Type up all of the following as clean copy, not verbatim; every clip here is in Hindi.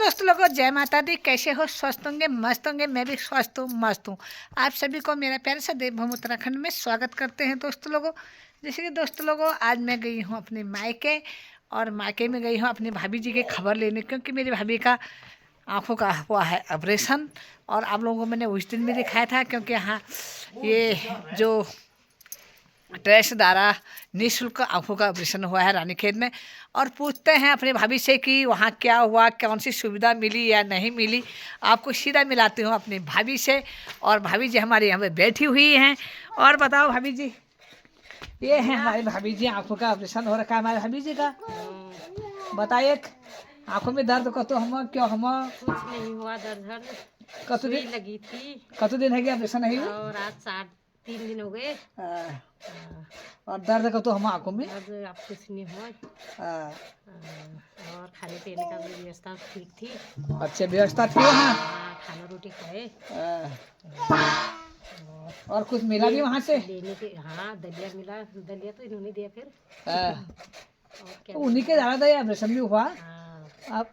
दोस्त लोगों, जय माता दी। कैसे हो? स्वस्थ होंगे, मस्त होंगे। मैं भी स्वस्थ हूँ, मस्त हूँ। आप सभी को मेरा प्यार सा देवभूमि उत्तराखंड में स्वागत करते हैं दोस्त लोगों। जैसे कि दोस्त लोगों, आज मैं गई हूँ अपने मायके, और मायके में गई हूँ अपनी भाभी जी की खबर लेने, क्योंकि मेरी भाभी का आँखों का हुआ है ऑपरेशन। और आप लोगों को मैंने उस दिन भी दिखाया था, क्योंकि हाँ, ये जो ट्रस्ट द्वारा निःशुल्क आँखों का ऑपरेशन हुआ है रानीखेत में। और पूछते हैं अपने भाभी से कि वहाँ क्या हुआ, कौन सी सुविधा मिली या नहीं मिली। आपको सीधा मिलाती हूँ अपनी भाभी से। और भाभी जी हमारे यहाँ पे बैठी हुई हैं। और बताओ भाभी जी, ये है हमारी भाभी जी, आँखों का ऑपरेशन हो रखा है हमारे भाभी जी का। बताइए, आँखों में दर्द कतो हम क्यों हम कुछ नहीं हुआ, दर्द कतो सुई दिन लगी थी कतो दिन है कि ऑपरेशन नहीं हुआ? और आज 3 दिन हो गए। और दर्द कतो हम आँखों में दर्द अब कुछ नहीं हुआ। और खाने पीने का भी व्यवस्था ठीक थी। अच्छे व्यवस्था थी वहाँ। खाना रोटी खाए। और कुछ मिला भी वहाँ से? लेने के दलिया मिला। दलिया तो इन्होंने दिया फिर। और क्या उन्हीं के ज़्यादा दया ऑपरेशन भी हुआ। अब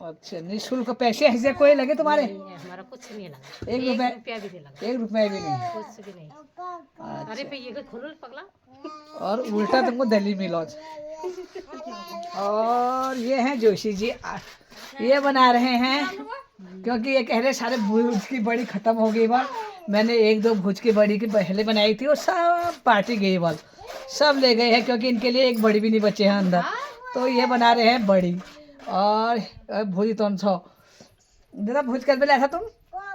अच्छा, निःशुल्क पैसे ऐसे कोई लगे तुम्हारे? नहीं, हमारा कुछ नहीं लगा। 1 रुपया भी नहीं लगा। 1 रुपया भी नहीं? कुछ भी नहीं। अरे पे ये खोलो पगला। और उल्टा तुमको दिल्ली मिलो। और ये हैं जोशी जी, ये बना रहे हैं, क्योंकि ये कह रहे सारे भुज की बड़ी खत्म हो गई बार। मैंने 1-2 भुज की बड़ी की पहले बनाई थी, और सब पार्टी गई बार, सब ले गए हैं, क्योंकि इनके लिए एक बड़ी भी नहीं बचे हैं अंदर। तो ये बना रहे हैं बड़ी। और भुज तो दादा भुज कर बेला ऐसा तुम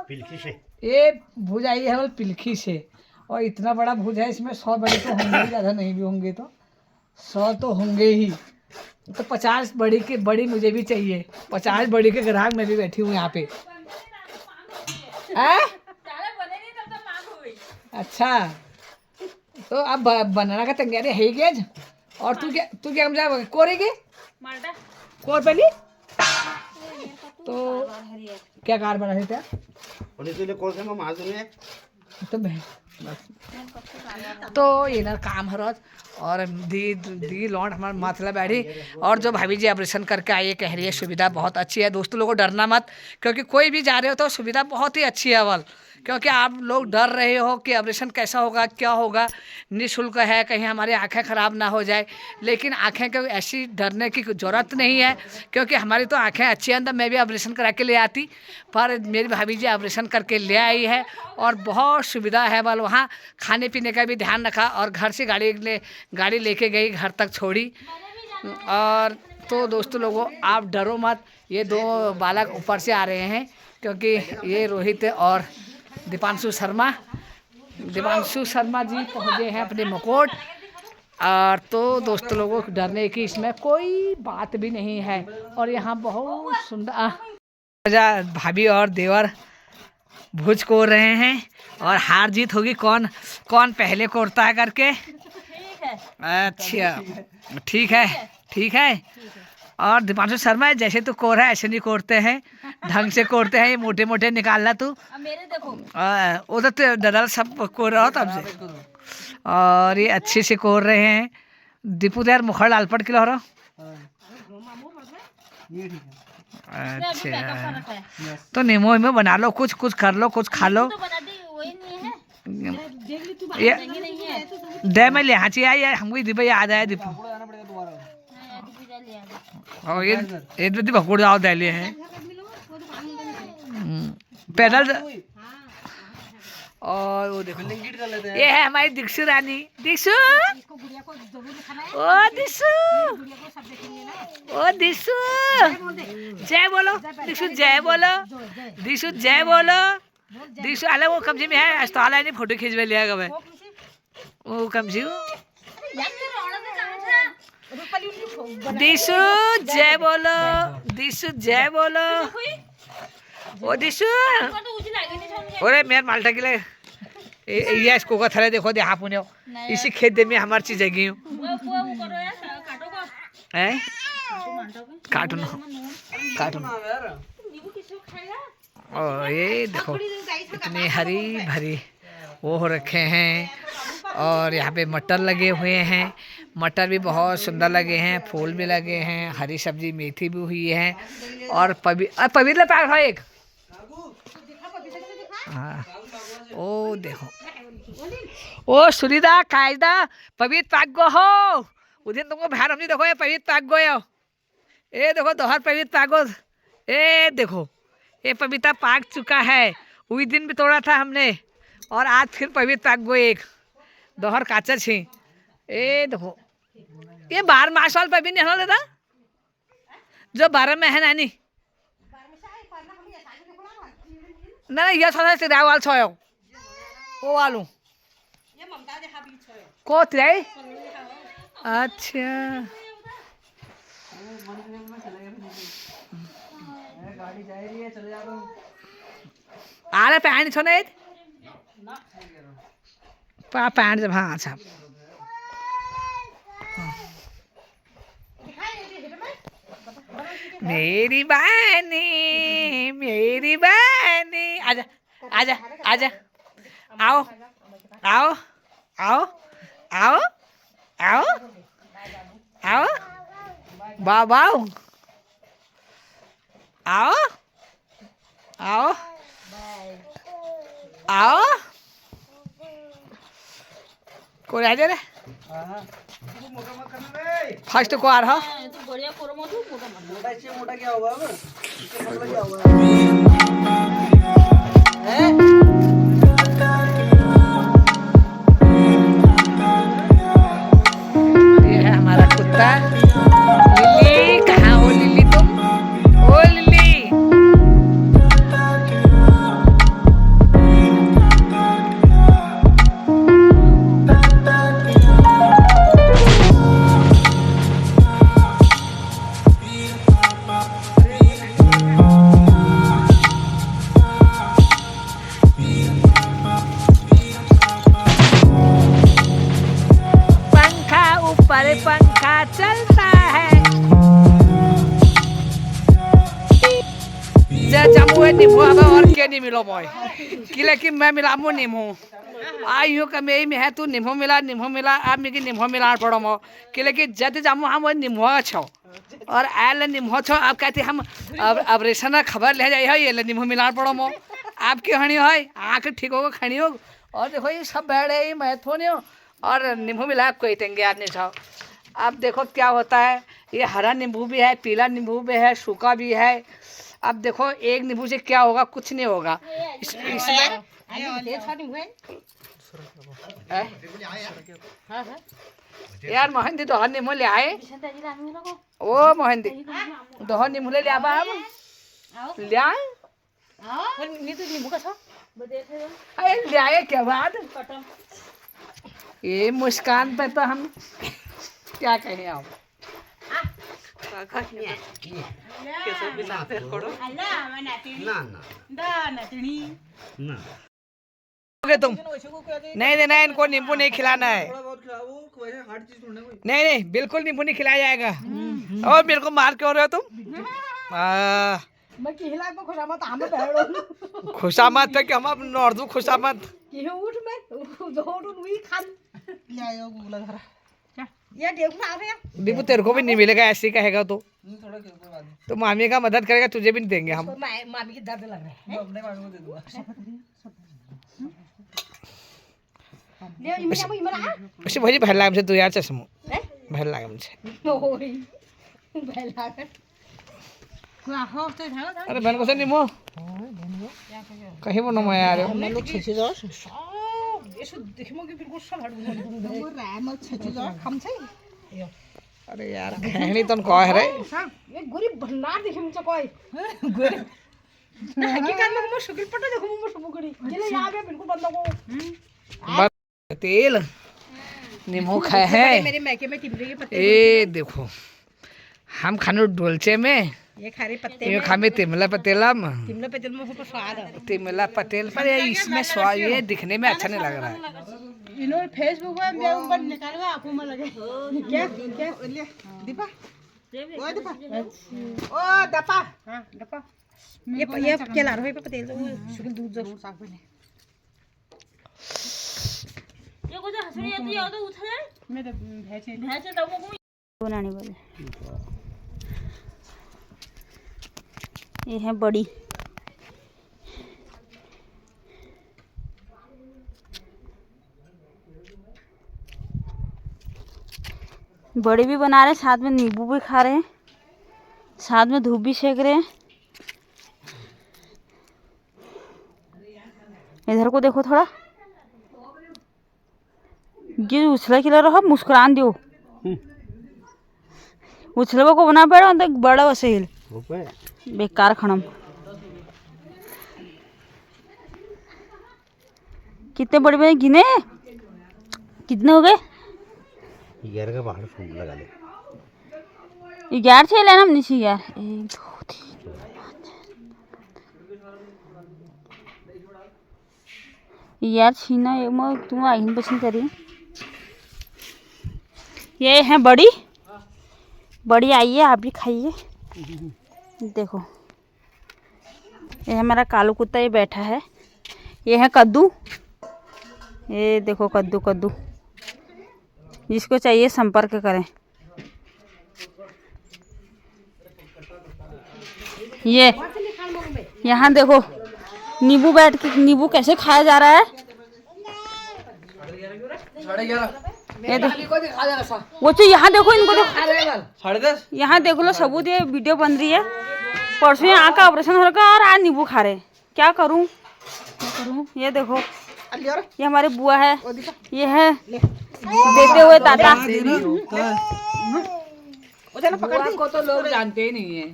पिलखी से, ये भुज आई है बोल पिलखी से। और इतना बड़ा भुज है, इसमें 100 बड़ी तो होंगे, ज़्यादा नहीं भी होंगे तो 100 तो होंगे ही। तो 50 बड़ी की बड़ी मुझे भी चाहिए। 50 बड़ी के ग्राहक मैं भी बैठी हूँ यहाँ पे। अच्छा, तो अब बनाना का तैयारी है गेज। और तू क्या समझा कोरेगी कोर पहली तो क्या कार बना देता तो ये ना काम है रोज। और दी लौंड हमारे माथला बैठी। और जो भाभी जी ऑपरेशन करके आई है, कह रही है सुविधा बहुत अच्छी है। दोस्तों लोगों, डरना मत, क्योंकि कोई भी जा रहे हो तो सुविधा बहुत ही अच्छी है अवल। क्योंकि आप लोग डर रहे हो कि ऑपरेशन कैसा होगा, क्या होगा। निःशुल्क है, कहीं हमारी आंखें ख़राब ना हो जाए। लेकिन आंखें को ऐसी डरने की ज़रूरत नहीं है, क्योंकि हमारी तो आंखें अच्छी हैं। अंदर मैं भी ऑपरेशन करा के ले आती, पर मेरी भाभी जी ऑपरेशन करके ले आई है। और बहुत सुविधा है बल वहाँ। खाने पीने का भी ध्यान रखा, और घर से गाड़ी लेके गई, घर तक छोड़ी। और तो दोस्तों लोगों, आप डरो मत। ये 2 बालक ऊपर से आ रहे हैं, क्योंकि ये रोहित और दीपांशु शर्मा जी पहुँचे हैं अपने मकोट। और तो दोस्तों लोगों, डरने की इसमें कोई बात भी नहीं है। और यहाँ बहुत सुंदर भाभी और देवर भुज कोर रहे हैं, और हार जीत होगी कौन पहले कोरता है करके। अच्छा, ठीक है। और दीपांशु शर्मा, जैसे तू कोर है ऐसे नहीं कोरते हैं, ढंग से कोरते हैं। ये मोटे मोटे निकालना तू। मेरे देखो उधर तो ददल सब कोर रहा तब से। और ये अच्छे से कोर रहे हैं। दीपू यार मुखर लालपट किलो हो रहा। अच्छा, तो नीमो में बना लो, कुछ कर लो, कुछ खा लो। ये डे में ले हाँ चाहिए हमको दीपा याद आया दीपू। और ये तो भगोड़ जाओ दे लिए हैं पैदल। और वो देखो, ये है हमारी दीक्षु रानी। दीक्षु, ओ दीक्षु, जय बोलो दीक्षु, जय बोलो दीक्षु, जय बोलो दीक्षु। अरे वो कब्जे में है, अस्पताल है नहीं, फोटो खींचवे लिया कब वो कब्जी। दीक्षु जय बोलो, दीक्षु जय बोलो। ओ दीक्षु, अरे मेरे माल्टा के लिए ये इसको का थले देखो दे हाँ पुण्य इसी खेत में हमारी चीज जगी हूँ। काटून और ये देखो इतनी हरी भरी वो हो रखे हैं। और यहाँ पे मटर लगे हुए हैं। मटर भी बहुत सुंदर लगे हैं, फूल भी लगे हैं, हरी सब्जी मेथी भी हुई है। और पवित्र पाक है एक। हाँ, ओ देखो, ओ सुरीदा कायदा पवित्र पाक गो हो उधर तुमको बाहर हमने देखो ये पवित्र पाक गो ये देखो दोहर पवित्र पाक गो। ए देखो ये पपीता पाक चुका है, उस दिन भी तोड़ा था हमने और आज फिर पवित्र पाक गो एक दोहर काचा छी। ए देखो ये 12 मास वाल पपी नहीं देता जो 12 में है नानी ना ये थोड़ा सा वाल छोयो वो वालू को थे। अच्छा आले पैंट छो नहीं पैंट जब हाँ अच्छा मेरी बहनी आजा आजा आजा आओ आओ आओ आओ आओ आओ बाबा आओ आओ आओ को राजा रे फर्स्ट को आ रहा मोटा क्या होगा अब इससे पतला क्या होगा ये है हमारा कुत्ता लिली। कहाँ हो लिली तुम? ओ लिली ऊपर पंखा चलता है जामू है नींबू अब और क्या नहीं मिलो बॉय किले कि मैं मिलामू नींबू आई हो कमे में है तू नींबू मिला आप मेरी नींबू मिला पड़ो मो किले कि जब जामू हम नींबू छो और आयल नींबू छो आप कहते हम अब रेशन खबर ले जाए है ये नींबू मिला पड़ो मो आपकी हणी है आँख ठीक होगा खड़ी हो। और देखो ये सब बैठे ये महत्वपूर्ण हो और नींबू मिला कोई तेंगे आदमी छो। अब देखो क्या होता है, ये हरा नींबू भी है, पीला नींबू भी है, सूखा भी है। अब देखो एक नींबू से क्या होगा, कुछ नहीं होगा इसमें। यार मोहन दी दोहर नींबू ले आए। ओ मोहन दी दोहर नींबू ले आबा हम ले आए। अरे ले आए क्या बात। ये मुस्कान पे तो हम क्या कहें आप तुम नहीं देना है इनको, नींबू नहीं खिलाना है। नहीं नहीं बिल्कुल नींबू नहीं खिलाया जाएगा। और मेरे को मार क्यों रहे हो तुम? खुशामत है कि हम नॉर्दू खुशामत दीपू तेरे को भी नहीं मिलेगा, ऐसे कहेगा तो मामी का मदद करेगा, तुझे भी नहीं देंगे हम। मामी की दर्द लग रहा है। उसे भाई भर लाग मुझे तू यार चश्मो भर लाग मुझे। अरे बहन को से निमो कहीं वो नमो यार हम लोग छेछे जाओ ऐसे देखमो कि बिल्कुल सब हट गयो राम छेछे जाओ हम छै। अरे यार कहनी तन कह रे ये गोरी भंडार देखम छ कोई गोरी हकीकत में हम शुक्ल पट देखो हम सब गोरी चले यहां पे बिल्कुल बंद को तेल नींबू खाए है मेरे मैके में टिमले के पत्ते। ए देखो हम खानो डोलचे में ये खारे पत्ते ये खामे तिमला पतेलम तिमला पतेल में बहुत स्वाद है। तिमला पतेल पर इसमें स्वाद ये दिखने में अच्छा नहीं लग रहा है। इन्होंने फेसबुक में मेरे ऊपर निकालवा आपको में लगे क्या क्या ले दीपा ओ दीपा ओ दपा हां दपा ये केला रहे पे पतेल तो शुक्ल दूध जो साग बने मैं तो भैंसे बनाने वाले ये है बड़ी। बड़ी भी बना रहे हैं, साथ में नींबू भी खा रहे हैं, साथ में धूप भी सेक रहे हैं। इधर को देखो थोड़ा, ये उछला खिला रहा मुस्कुरान दियो उछलवा को बना पड़ा बड़ा वसील बेकार खनम। कितने बड़े बड़े गिने, कितने हो गए? 11 का बाहर फूल लगा ले। 11 छह लेना हमने चाहिए यार। 1 2 3 यार छीना ये तुम आइन पसंद करिए। ये है बड़ी बड़ी, आइए आप भी खाइए। देखो ये है मेरा कालू कुत्ता, ये बैठा है। ये है कद्दू, ये देखो कद्दू कद्दू, जिसको चाहिए संपर्क करें। ये यहाँ देखो नींबू, बैठ के नींबू कैसे खाया जा रहा है। ये वो तो यहाँ देखो, इनको देखो, यहाँ देख लो सबूत, ये वीडियो बन रही है। परसों यहाँ आँख का ऑपरेशन हो रखा और आज नींबू खा रहे। क्या करूँ क्या करूँ? ये देखो ये हमारे बुआ है, ये है देते हुए दादा। बुआ को तो लोग जानते ही नहीं है।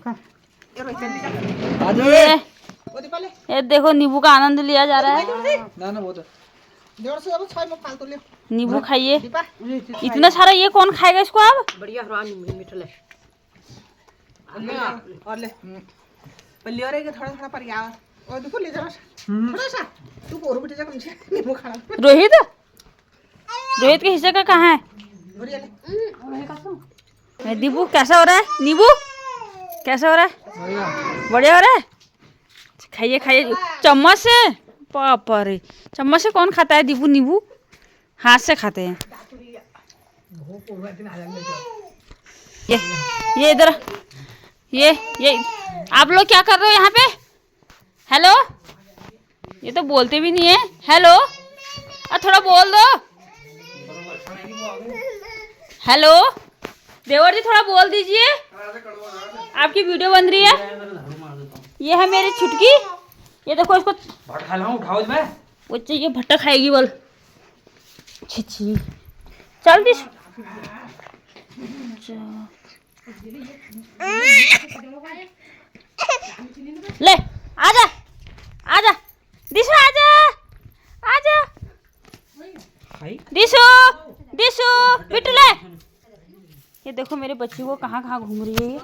ये देखो नींबू का आनंद लिया जा रहा है। नींबू खाइए, इतना सारा ये कौन खाएगा इसको? आप बढ़िया और ले पल्ली और थोड़ा थोड़ा पर यार और देखो ले जरा थोड़ा सा तू और बेटे जा कम से नींबू खाना। रोहित रोहित के हिस्से का कहाँ है? नींबू कैसा हो रहा है? नींबू कैसा हो रहा है? बढ़िया हो रहा है। खाइए खाइए चम्मच से। पापा रे, चम्मच से कौन खाता है नींबू? नींबू हाथ से खाते हैं। ये इधर ये आप लोग क्या कर रहे हो यहाँ पे? हेलो, ये तो बोलते भी नहीं है। हेलो, थोड़ा बोल दो। हेलो देवर जी, थोड़ा बोल दीजिए, आपकी वीडियो बन रही है। ये है मेरी छुटकी, ये देखो इसको उठाओ। वो चाहिए भट्टा खाएगी बोल। छी चल दिस। ले आजा आजा दिशु, आजा आजा दिशु दिशु बिट्टू ले। ये देखो मेरे बच्ची को कहाँ कहाँ घूम रही है ये।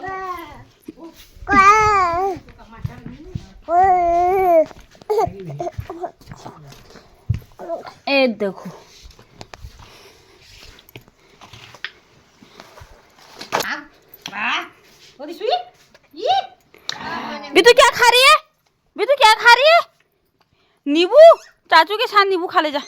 देखो बिट्टू क्या खा रही है? बिट्टू क्या खा रही है? नींबू, चाचू के साथ नींबू खा ले जा।